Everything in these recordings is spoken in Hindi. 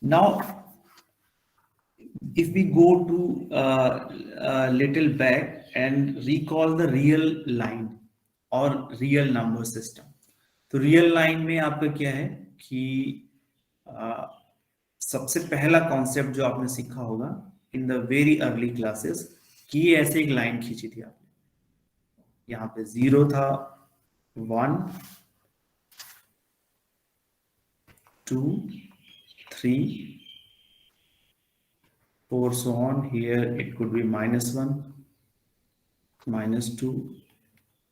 Now, if we go to little back and recall the real line और real number system, तो real line में आपका क्या है कि सबसे पहला कॉन्सेप्ट जो आपने सीखा होगा in the very early classes कि ऐसे एक लाइन खींची थी आपने, यहाँ पे 0 था, 1 2 3 4 so on. Here it could be -1 -2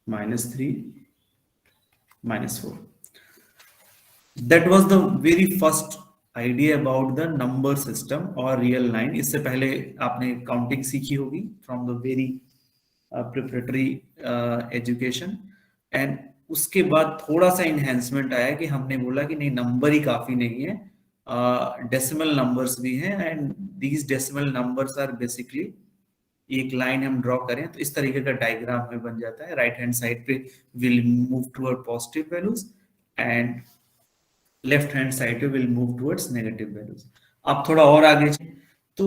-3 -4. That was the very first idea about the number system or real line. इससे पहले आपने काउंटिंग सीखी होगी from the very preparatory education, and उसके बाद थोड़ा सा enhancement आया कि हमने बोला कि नहीं, नंबर ही काफी नहीं है, डेसिमल नंबर्स भी हैं, and these decimal numbers are basically, एक लाइन हम ड्रॉ करें तो इस तरीके का डायग्राम में बन जाता है. राइट हैंड साइड पे will move toward positive values and left hand side पे will move towards negative values. आप थोड़ा और आगे तो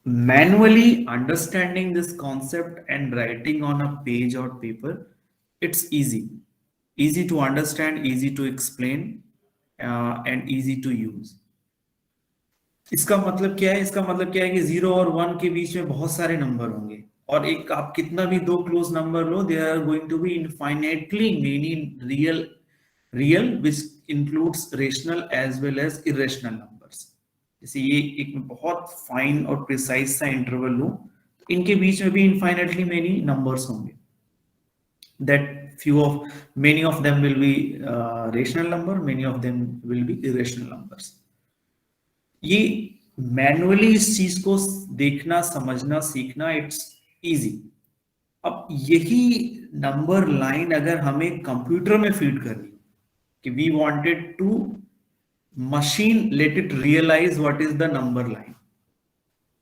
manually understanding this concept and writing on a page और paper, it's easy to understand, easy to explain, and easy to use. इसका मतलब क्या है? इसका मतलब क्या है कि 0 और 1 के बीच में बहुत सारे नंबर होंगे, और एक आप कितना भी दो क्लोज नंबर लो, there are going to be infinitely many real which includes rational as well as irrational numbers. जैसे ये एक बहुत फाइन और प्रिसाइज सा इंटरवल लूं, इनके बीच में भी इनफाइनाइटली मेनी नंबर्स होंगे. That many of them will be rational number, many of them will be irrational numbers. ये मैनुअली इस चीज को देखना, समझना, सीखना, इट्स इजी. अब यही नंबर लाइन अगर हमें कंप्यूटर में फीड करनी कि we wanted to machine let it realize what is the number line,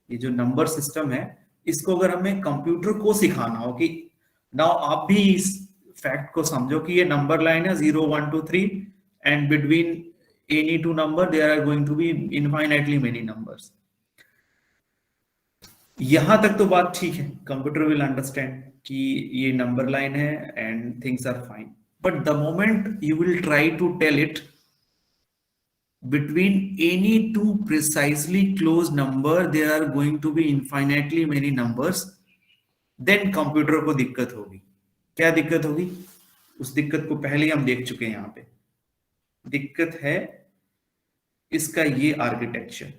ये जो नंबर सिस्टम है इसको अगर हमें कंप्यूटर को सिखाना हो कि नाउ आप भी इस फैक्ट को समझो कि ये नंबर लाइन है 0 1 2 3 and between any two number there are going to be infinitely many numbers. यहां तक तो बात ठीक है, कंप्यूटर विल अंडरस्टैंड कि ये नंबर लाइन है and things are fine. But the moment you will try to tell it between any two precisely closed number there are going to be infinitely many numbers, then computer को दिक्कत होगी. क्या दिक्कत होगी? उस दिक्कत को पहले हम देख चुके हैं. यहां पे दिक्कत है इसका ये आर्किटेक्चर,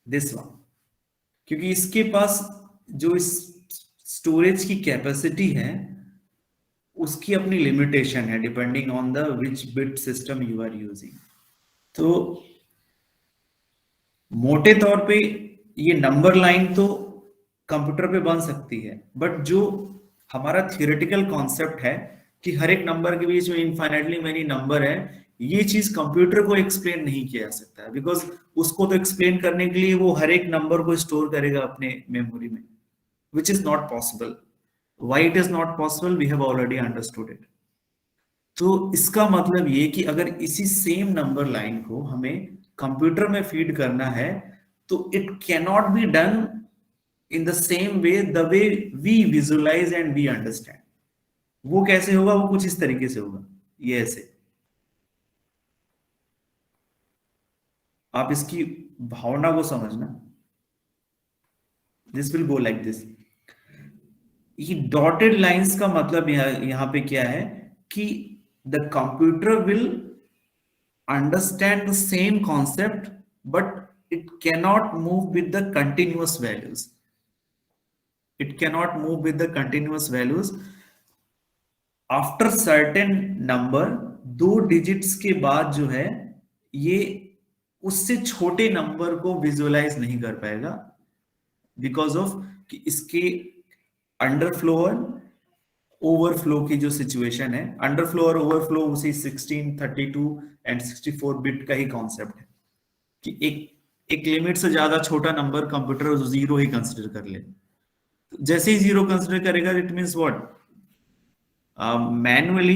दिस वन, क्योंकि इसके पास जो इस स्टोरेज की कैपेसिटी है उसकी अपनी लिमिटेशन है depending on the which bit system you are using. तो मोटे तौर पे ये नंबर लाइन तो कंप्यूटर पे बन सकती है, बट जो हमारा थियोरेटिकल कॉन्सेप्ट है कि हर एक नंबर के बीच में इनफाइनाइटली मेनी नंबर है, ये चीज कंप्यूटर को एक्सप्लेन नहीं किया जा सकता है, बिकॉज उसको तो एक्सप्लेन करने के लिए वो हर एक नंबर को स्टोर करेगा अपने मेमोरी में, which is not possible. Why it is not possible? We have already understood it. तो इसका मतलब ये कि अगर इसी सेम नंबर लाइन को हमें कंप्यूटर में फीड करना है तो it cannot be done in the same way the way we visualize and we understand. वो कैसे होगा? वो कुछ इस तरीके से होगा, ये ऐसे. आप इसकी भावना को समझना. This will go like this. ये डॉटेड लाइंस का मतलब यहां पे क्या है कि the computer will understand the same concept but it cannot move with the continuous values. It cannot move with the continuous values. After certain number, 2 digits के बाद जो है ये उससे छोटे नंबर को विजुअलाइज नहीं कर पाएगा, बिकॉज ऑफ कि इसके अंडरफ्लो और ओवरफ्लो की जो सिचुएशन है. अंडरफ्लो और ओवरफ्लो उसी 16, 32 एंड 64 बिट का ही कॉन्सेप्ट है कि एक लिमिट से ज्यादा छोटा नंबर कंप्यूटर 0 ही कंसिडर कर ले. जैसे ही 0 कंसिडर करेगा, इट मींस व्हाट? मैनुअली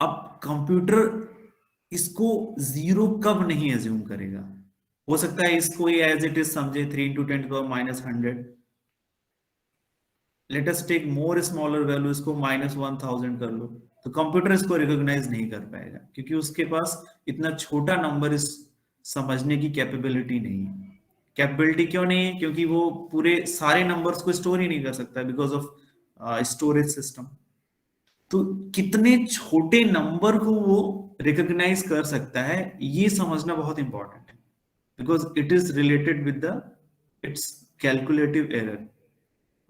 अब कंप्यूटर इसको जीरो कब नहीं एज्यूम करेगा? हो सकता है इसको ये एज इट इज समझे, 3 × 10⁻⁻100। Let us take more smaller value, इसको -1000 कर लो, तो कंप्यूटर इसको रिकॉग्नाइज नहीं कर पाएगा, क्योंकि उसके पास इतना छोटा नंबर इस समझने की कैपेबिलिटी नहीं है। कैपेबिलिटी क्यों नहीं है? क्योंकि वो पूरे सारे नंबर्स को स्टोर ही नहीं कर सकता बिकॉज ऑफ स्टोरेज सिस्टम। तो कितने छोटे नंबर को वो रिकॉग्नाइज कर सकता है, ये समझना बहुत इंपॉर्टेंट है, because it is related with the it's calculative error.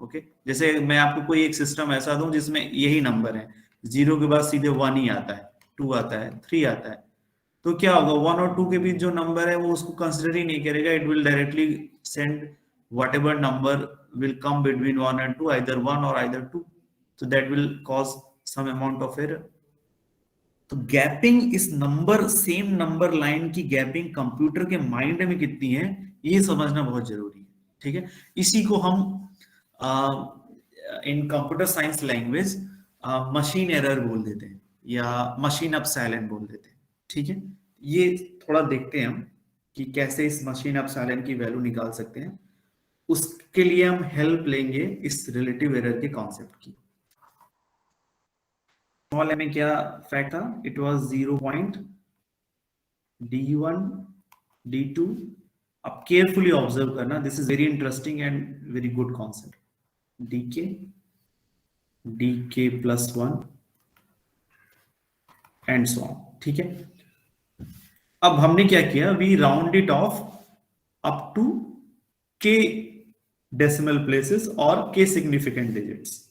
Okay, जैसे मैं आपको कोई एक सिस्टम ऐसा दूं जिसमें यही नंबर है, 0 के बाद सीधे 1 ही आता है, 2 आता है, 3 आता है, तो क्या होगा? 1 और 2 के बीच जो नंबर है वो उसको कंसिडर ही नहीं करेगा। It will directly send what ever number will come between 1 and 2, either 1 or either 2, so that will cause some amount of error। तो गैपिंग, इस नंबर, सेम नंबर लाइन की गैपिंग कंप्यूटर के माइंड में कितनी है, ये समझना बहुत जरूरी है। ठीक है, इसी को हम इन computer science language machine error बोल देते हैं, या मशीन अपसाइलेंट बोल देते हैं। ठीक है, ये थोड़ा देखते हैं हम कि कैसे इस मशीन अपसाइलेंट की वैल्यू निकाल सकते हैं। उसके लिए हम हेल्प लेंगे इस रिलेटिव एरर के कॉन्सेप्ट की। स्मॉल में क्या फैक्ट था? It was 0.d1 d2। अब केयरफुली ऑब्जर्व करना, this is very interesting and very good concept. dk dk+1 and so on. ठीक है, अब हमने क्या किया? We round it off up to k decimal places और k सिग्निफिकेंट डिजिट्स।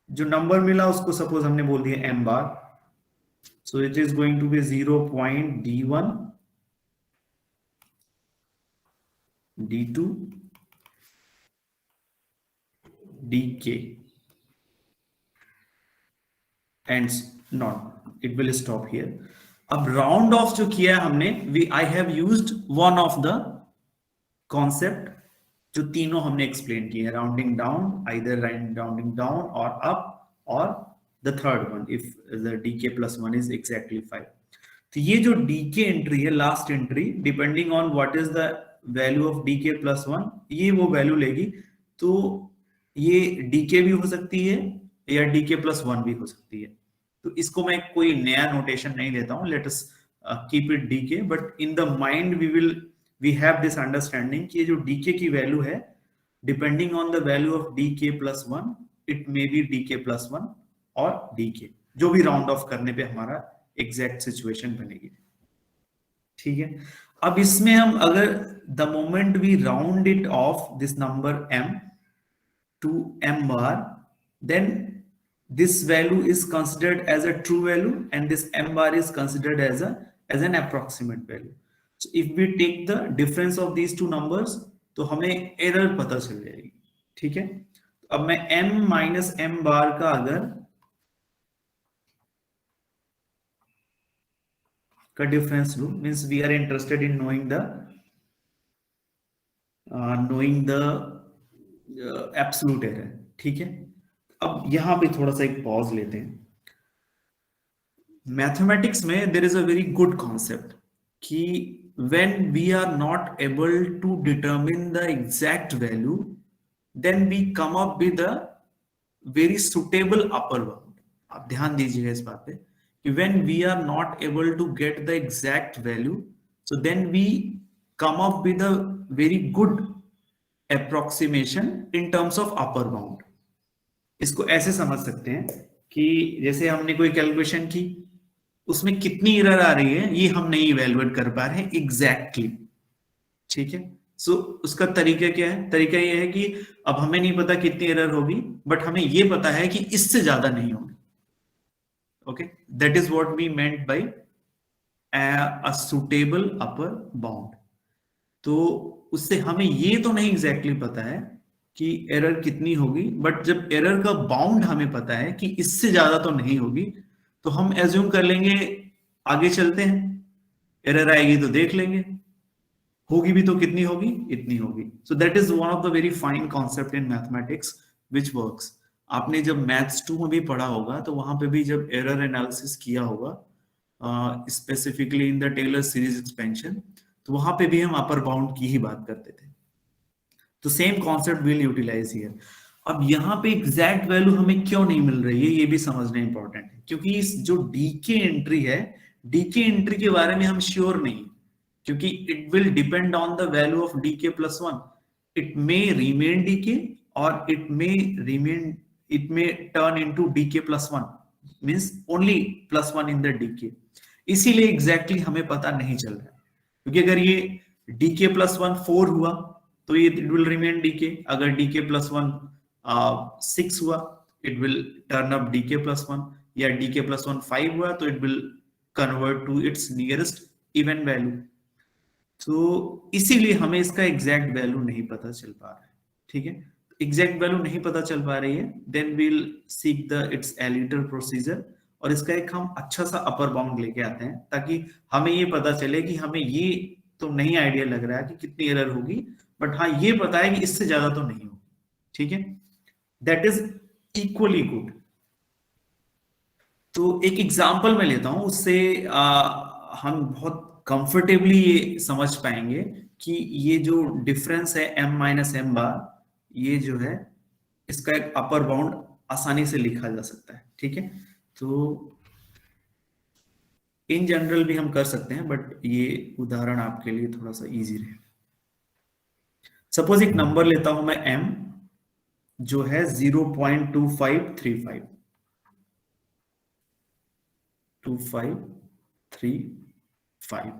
जो नंबर मिला उसको सपोज हमने बोल दिया m बार, so it is going to B 0.d1 d2 dk and not, it will stop here. अब राउंड ऑफ जो किया हमने, I have used one of the concept जो तीनों हमने एक्सप्लेन किए, rounding down, either rounding down और अप, और the third one if the dk+1 is exactly 5। तो ये जो dk एंट्री है, last entry, depending on what is the value of dk+1, ये वो वैल्यू लेगी। तो ये dk भी हो सकती है या dk+1 भी हो सकती है। तो इसको मैं कोई नया नोटेशन नहीं देता हूं, let us keep it dk, but in the mind we have this understanding कि ये जो dk की वैल्यू है, depending on the value of dk+1, it may be dk+1 और dk, जो भी राउंड ऑफ करने पे हमारा एग्जैक्ट सिचुएशन बनेगी। ठीक है, अब इसमें हम अगर the moment we round it off this number m to m bar, then this value is considered as a true value and this m bar is considered as an approximate value। So if we take the difference of these two numbers, तो हमें एरर पता चल जाएगी। ठीक है, अब मैं m minus m bar का अगर का डिफरेंस लू, means we are interested in knowing the absolute error. ठीक है, अब यहां पे थोड़ा सा एक पॉज लेते हैं। मैथमेटिक्स में there is a very good concept कि when we are not able to determine the exact value, then we come up with a very suitable upper bound. आप ध्यान दीजिएगा इस बात पे कि when we are not able to get the exact value, so then we come up with a very good approximation in terms of upper bound। इसको ऐसे समझ सकते हैं कि जैसे हमने कोई कैलकुलेशन की, उसमें कितनी एरर आ रही है ये हम नहीं इवेलुएट कर पा रहे हैं एग्जैक्टली। ठीक है, सो उसका तरीका क्या है? तरीका ये है कि अब हमें नहीं पता कितनी एरर होगी, बट हमें ये पता है कि इससे ज्यादा नहीं होगी। Okay, that is what we meant by a suitable upper bound. तो उससे हमें ये तो नहीं एग्जैक्टली पता है कि एरर कितनी होगी, बट जब एरर का बाउंड हमें पता है कि इससे ज्यादा तो नहीं होगी, तो हम एज्यूम कर लेंगे आगे चलते हैं, एरर आएगी तो देख लेंगे, होगी भी तो कितनी होगी, इतनी होगी. सो that is one of the very fine concept in mathematics which works. आपने जब मैथ्स 2 में भी पढ़ा होगा तो वहां पे भी जब एरर एनालिसिस किया होगा, specifically in the Taylor series expansion, तो वहां पे भी हम अपर बाउंड की ही बात करते थे. तो same concept will utilize here. अब यहाँ पे एग्जैक्ट वैल्यू हमें क्यों नहीं मिल रही है, ये भी समझना इंपॉर्टेंट है, क्योंकि इस जो डीके एंट्री है, डीके एंट्री के बारे में हम श्योर नहीं, क्योंकि it will depend on the value of DK plus one. It may remain DK और it may turn into DK plus one, means only plus one in the DK. इसीलिए एग्जैक्टली हमें पता नहीं चल रहा है, क्योंकि अगर ये डीके प्लस वन 4 हुआ तो ये इट विल रिमेन डीके. अगर डीके प्लस वन 6 हुआ, it will turn up DK plus one, या डीके प्लस वन 5 हुआ तो it will convert to its nearest even value. तो इसीलिए हमें इसका एग्जैक्ट वैल्यू नहीं पता चल पा रहा है. ठीक है, एग्जैक्ट वैल्यू नहीं पता चल पा रही है, then we'll seek the its एलिटर प्रोसीजर, और इसका एक हम अच्छा सा अपर बाउंड लेके आते हैं, ताकि हमें ये पता चले कि हमें ये तो नहीं आइडिया लग रहा है कि कितनी एरर होगी, बट हाँ ये पता है कि इससे ज्यादा तो नहीं होगी. ठीक है, दैट इज इक्वली गुड. तो एक एग्जांपल मैं लेता हूं, उससे हम बहुत कंफर्टेबली ये समझ पाएंगे कि ये जो डिफरेंस है m माइनस एम बार, ये जो है इसका एक अपर बाउंड आसानी से लिखा जा सकता है. ठीक है, तो इन जनरल भी हम कर सकते हैं, बट ये उदाहरण आपके लिए थोड़ा सा इजी रहे. सपोज एक नंबर लेता हूं मैं m, जो है 0.2535 2535.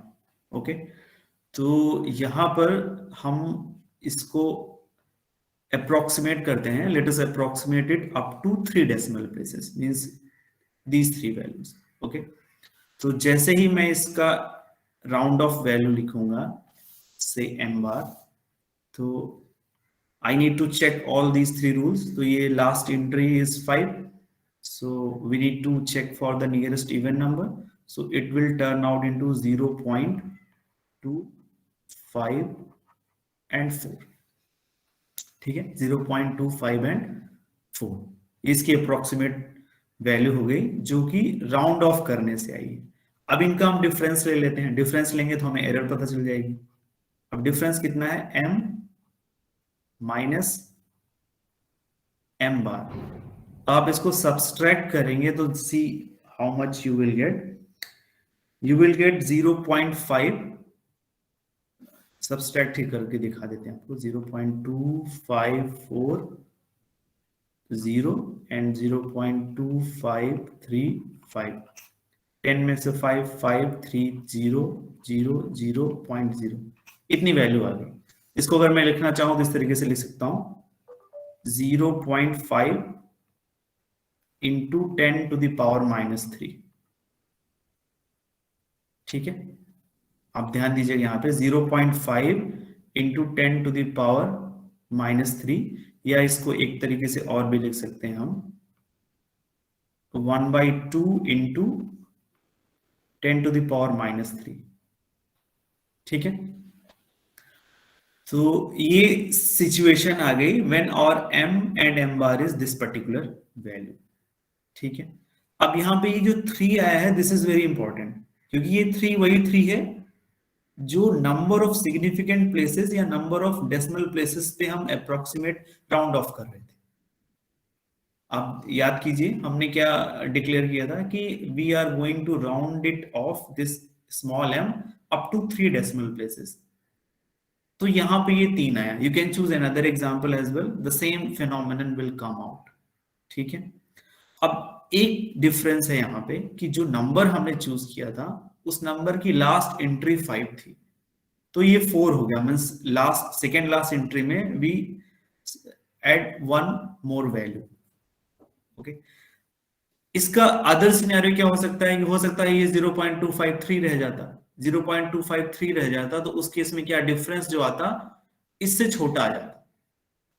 ओके, तो यहां पर हम इसको अप्रोक्सीमेट करते हैं. Let us approximate it up to 3 decimal places, means these 3 values. Okay, तो जैसे ही मैं इसका राउंड ऑफ वैल्यू लिखूंगा से m बार, तो I need to check all these 3 rules. तो ये last entry is 5, so we need to check for the nearest even number. So it will turn out into 0.2, 5 and 4. ठीक है, 0.25 and 4 इसकी अप्रोक्सीमेट वैल्यू हो गई, जो कि राउंड ऑफ करने से आई. अब इनका हम डिफरेंस ले लेते हैं. डिफरेंस लेंगे तो हमें एरर पता चल जाएगी. अब डिफरेंस कितना है, m माइनस m बार. आप इसको सब्सट्रैक्ट करेंगे तो see how much you will get. You will get 0.5. Subtract ही करके दिखा देते हैं आपको. 0.2540 एंड 0.2535. 10 में से 5, 5, 3, 0, 0, 0.0, इतनी वैल्यू आ गई. इसको अगर मैं लिखना चाहूं तो इस तरीके से लिख सकता हूं, 0.5 into 10 to the power minus 3. ठीक है, आप ध्यान दीजिए यहाँ पे 0.5 into 10 to the power minus 3, या इसको एक तरीके से और भी लिख सकते हैं हम, 1/2 into 10 to the power minus 3. ठीक है, तो ये सिचुएशन आ गई व्हेन और m and m bar is this particular value. ठीक है, अब यहाँ पे ये जो 3 आया है, दिस इज वेरी इंपॉर्टेंट, क्योंकि ये 3 वही 3 है जो नंबर ऑफ सिग्निफिकेंट प्लेसेस या नंबर ऑफ डेसिमल प्लेसेस पे हम अप्रोक्सीमेट राउंड ऑफ कर रहे थे. आप याद कीजिए हमने क्या डिक्लेयर किया था कि we are going to round it off this small m up to 3 decimal places. तो यहां पे ये 3 आया. You can choose another example as well, the same phenomenon will come out. ठीक है, अब एक डिफरेंस है यहाँ पे कि जो नंबर हमने चूज किया था उस नंबर की लास्ट एंट्री 5 थी, तो ये 4 हो गया. Means last second last entry में we add 1 more value. Okay, इसका अदर सिनेरियो क्या हो सकता है कि हो सकता है ये 0.253 रह जाता, 0.253 रह जाता, तो उस केस में क्या डिफरेंस जो आता इससे छोटा आ जाता।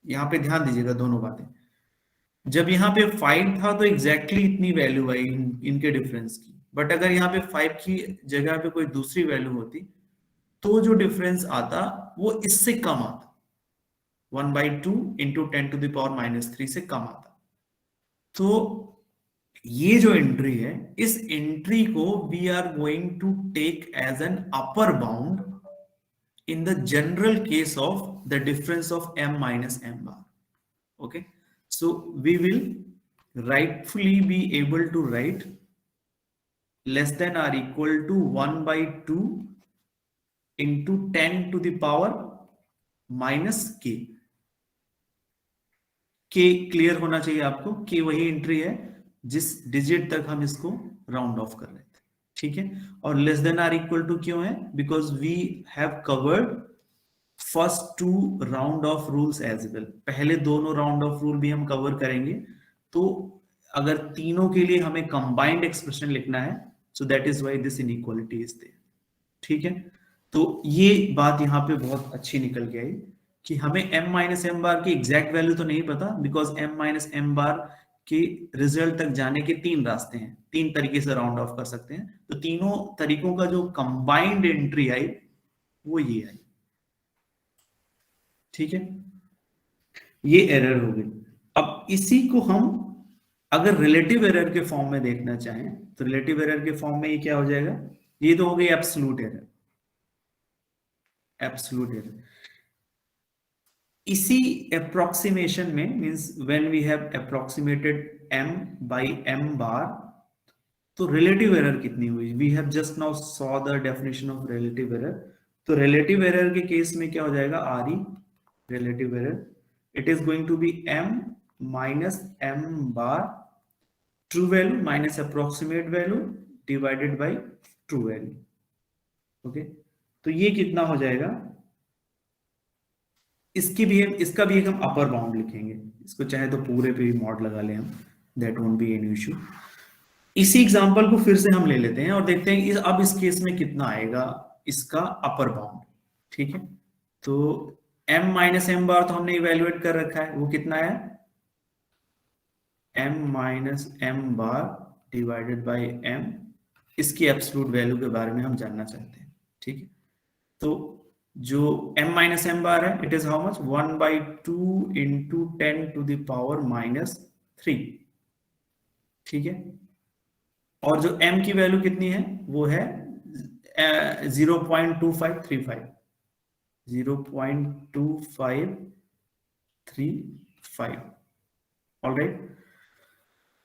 यहाँ पे ध्यान दीजिएगा दोनों बातें। जब यहाँ पे 5 था तो एग्जैक्टली इतनी वैल्यू आई इनके डिफरेंस की, बट अगर यहाँ पे 5 की जगह पे कोई दूसरी वैल्यू होती तो जो डिफरेंस आता वो इससे कम आता, 1/2 इंटू 10⁻³ से कम आता। तो ये जो एंट्री है, इस एंट्री को we are going to take as an upper bound in the general case of the difference of m minus m bar. Okay, so we will rightfully be able to write less than or equal to 1/2 into 10 to the power minus k. k clear होना चाहिए आपको, k वही एंट्री है जिस डिजिट तक हम इसको राउंड ऑफ कर रहे थे, ठीक है। और less than or equal to क्यों है, because we have covered first two round off rules as well, पहले दोनों राउंड ऑफ रूल भी हम कवर करेंगे। तो अगर तीनों के लिए हमें कंबाइंड एक्सप्रेशन लिखना है, so that is why this inequality is there, ठीक है। तो ये बात यहाँ पे बहुत अच्छी निकल के आई कि हमें m माइनस एम बार की एग्जैक्ट वैल्यू तो नहीं पता, बिकॉज m माइनस एम बार के रिजल्ट तक जाने के 3 रास्ते हैं, 3 तरीके से राउंड ऑफ कर सकते हैं। तो तीनों तरीकों का जो कंबाइंड एंट्री आई वो ये आई, ठीक है। ये एरर हो गई। अब इसी को हम अगर रिलेटिव एरर के फॉर्म में देखना चाहें तो रिलेटिव एरर के फॉर्म में ये क्या हो जाएगा, ये तो हो गई एब्सोल्यूट एरर, एब्सोल्यूट एरर। इसी अप्रोक्सीमेशन में means when we have approximated m by m bar, तो रिलेटिव एरर कितनी हुई, we have just now saw the definition of relative error. तो रिलेटिव एरर के केस में क्या हो जाएगा, R E relative error, it is going to be m minus m bar true value minus approximate value divided by true value. Okay, तो ये कितना हो जाएगा, इसका भी एक हम अपर बाउंड लिखेंगे, इसको चाहे तो पूरे पे भी मॉड लगा लें हम, that won't be any issue. इसी एग्जांपल को फिर से हम ले लेते हैं और देखते हैं अब इस केस में कितना आएगा इसका अपर बाउंड, ठीक है। तो m माइनस एम बार तो हमने इवेल्युएट कर रखा है, वो कितना है m minus M bar divided by m, इसकी एब्सोल्यूट वैल्यू के बारे में हम जानना चाहते हैं, ठीक है। तो जो m माइनस एम बार है, it is how much, 1/2 into 10⁻³ ठीक है। और जो m की वैल्यू कितनी है, वो है 0.2535, 0.2535। ऑलराइट,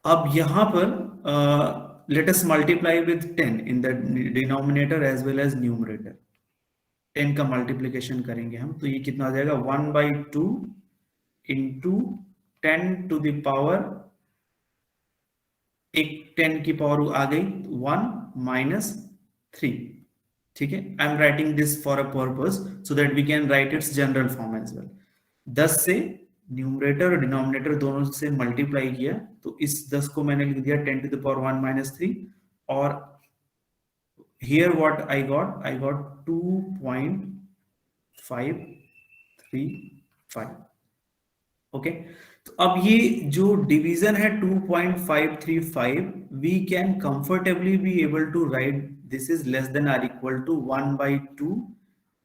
अब यहां पर let us multiply with 10 in the denominator as well as numerator. 10 का मल्टीप्लीकेशन करेंगे हम, तो ये कितना हो जाएगा, 1/2 इंटू 10⁻, एक 10 की पावर आ गई 1-3, ठीक है। I am writing this for a purpose so that we can write its general form as well. 10 से न्यूमरेटर और डिनोमिनेटर दोनों से मल्टीप्लाई किया, तो इस 10 को मैंने लिख दिया 10⁻1-3, और here what I got 2.535। Okay, तो अब ये जो डिवीजन है 2.535, we can comfortably be able to write this is less than or equal to 1/2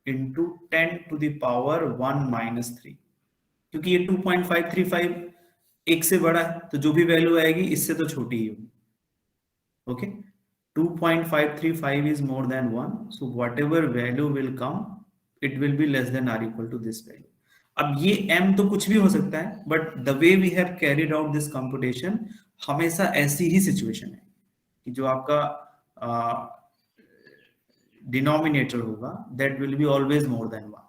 into 10⁻1-3, क्योंकि ये 2.535 एक से बड़ा है, तो जो भी वैल्यू आएगी इससे तो छोटी ही होगी। Okay, 2.535 is more than 1, so whatever value will come, it will be less than or equal to this value. अब ये m तो कुछ भी हो सकता है, but the way we have carried out this computation, हमेशा ऐसी ही सिचुएशन है कि जो आपका डिनोमिनेटर होगा that will be always more than 1,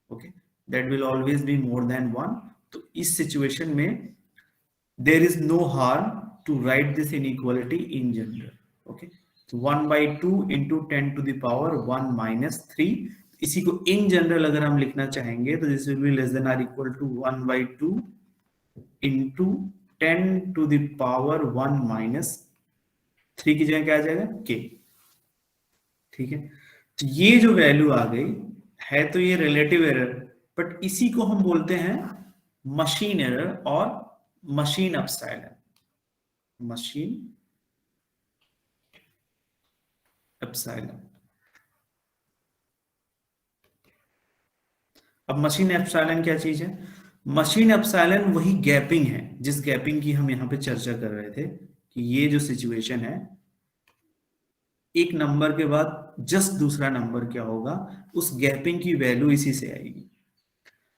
okay, that will always be more than 1। तो इस सिचुएशन में there is no harm to write this inequality in general, okay। तो 1/2 इंटू 10⁻1-3, इसी को इन जनरल अगर हम लिखना चाहेंगे तो this will be less than or equal to 1/2 into 10 to the power 1 minus 3 की जगह क्या आ जाएगा k। ठीक है, तो ये जो वैल्यू आ गई है तो ये रिलेटिव एरर, बट इसी को हम बोलते हैं मशीन एरर और मशीन एप्सिलॉन। Machine epsilon. अब मशीन एप्सिलॉन क्या चीज है? मशीन एप्सिलॉन वही गैपिंग है जिस गैपिंग की हम यहां पे चर्चा कर रहे थे कि ये जो सिचुएशन है, एक नंबर के बाद जस्ट दूसरा नंबर क्या होगा, उस गैपिंग की वैल्यू इसी से आएगी।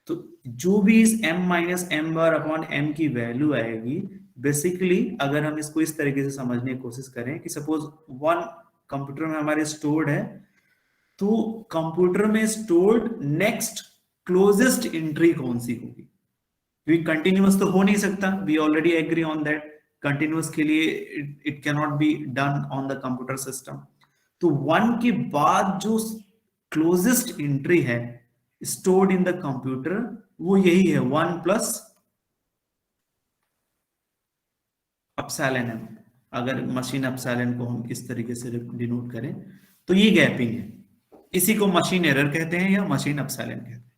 तो जो भी इस m minus M bar upon M की वैल्यू आएगी, बेसिकली अगर हम इसको इस तरीके से समझने की कोशिश करें कि सपोज वन कंप्यूटर में हमारे स्टोर्ड है, तो कंप्यूटर में स्टोर्ड नेक्स्ट क्लोजेस्ट एंट्री कौन सी होगी? क्योंकि कंटिन्यूअस तो हो नहीं सकता, we already agree on that. Continuous के लिए it can not be done on the computer system. तो वन के बाद जो क्लोजेस्ट एंट्री है स्टोर्ड इन द कंप्यूटर, वो यही है 1 प्लस एप्सिलॉन एम। अगर मशीन एप्सिलॉन को हम इस तरीके से डिनोट करें तो ये गैपिंग है, इसी को मशीन एरर कहते हैं या मशीन एप्सिलॉन कहते हैं।